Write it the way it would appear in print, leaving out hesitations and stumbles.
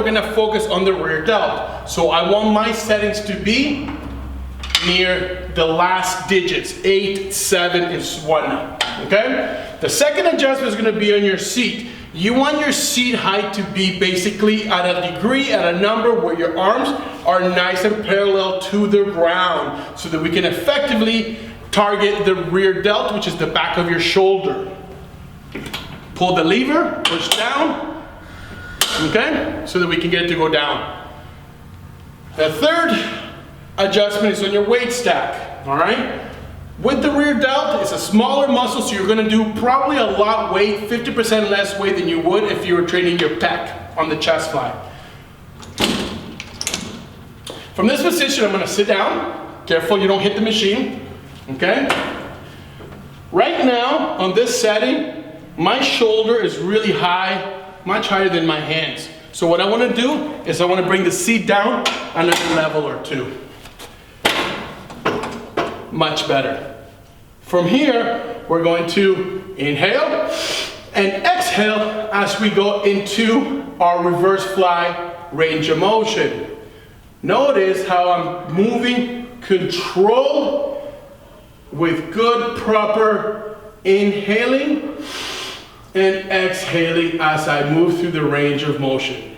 we're gonna focus on the rear delt. So I want my settings to be near the last digits, 8, 7, and whatnot, okay? The second adjustment is gonna be on your seat. You want your seat height to be basically at a degree, at a number where your arms are nice and parallel to the ground so that we can effectively target the rear delt, which is the back of your shoulder. Pull the lever, push down, okay? So that we can get it to go down. The third adjustment is on your weight stack, all right? With the rear delt, it's a smaller muscle, so you're gonna do probably a lot weight, 50% less weight than you would if you were training your pec on the chest fly. From this position, I'm gonna sit down. Careful you don't hit the machine, okay? Right now, on this setting, my shoulder is really high, much higher than my hands. So what I wanna do is I wanna bring the seat down another level or two. Much better. From here, we're going to inhale and exhale as we go into our reverse fly range of motion. Notice how I'm moving controlled with good, proper inhaling and exhaling as I move through the range of motion.